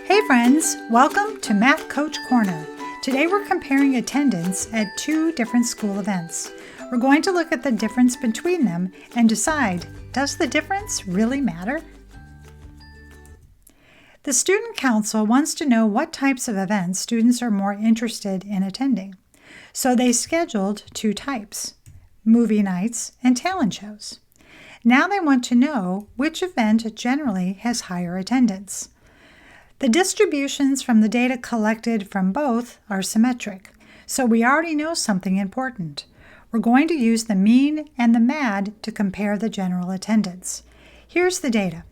Hey friends, welcome to Math Coach Corner. Today we're comparing attendance at two different school events. We're going to look at the difference between them and decide, does the difference really matter? The Student Council wants to know what types of events students are more interested in attending. So they scheduled two types, movie nights and talent shows. Now they want to know which event generally has higher attendance. The distributions from the data collected from both are symmetric, so we already know something important. We're going to use the mean and the MAD to compare the general attendance. Here's the data.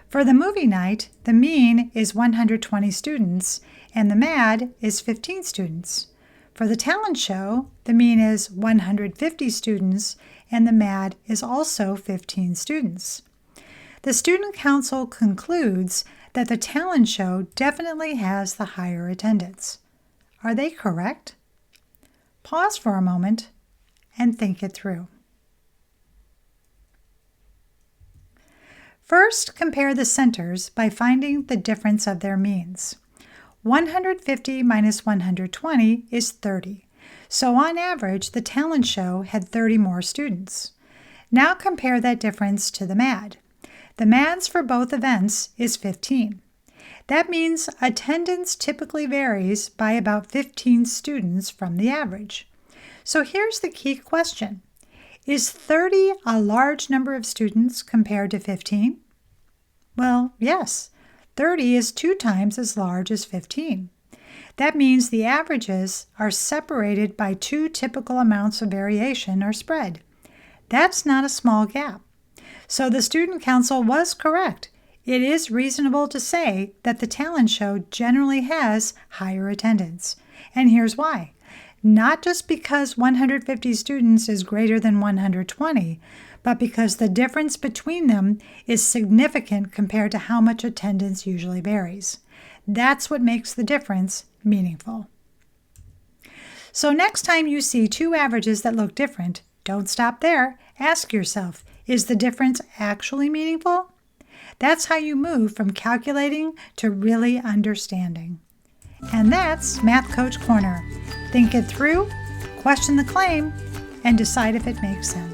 For the movie night, the mean is 120 students and the MAD is 15 students. For the talent show, the mean is 150 students and the MAD is also 15 students. The Student Council concludes that the talent show definitely has the higher attendance. Are they correct? Pause for a moment and think it through. First, compare the centers by finding the difference of their means. 150 minus 120 is 30. So on average, the talent show had 30 more students. Now compare that difference to the MAD. The MADs for both events is 15. That means attendance typically varies by about 15 students from the average. So here's the key question. Is 30 a large number of students compared to 15? Well, yes. 30 is 2 times as large as 15. That means the averages are separated by 2 typical amounts of variation or spread. That's not a small gap. So the Student Council was correct. It is reasonable to say that the talent show generally has higher attendance. And here's why. Not just because 150 students is greater than 120, but because the difference between them is significant compared to how much attendance usually varies. That's what makes the difference meaningful. So next time you see two averages that look different, don't stop there. Ask yourself, is the difference actually meaningful? That's how you move from calculating to really understanding. And that's Math Coach Corner. Think it through, question the claim, and decide if it makes sense.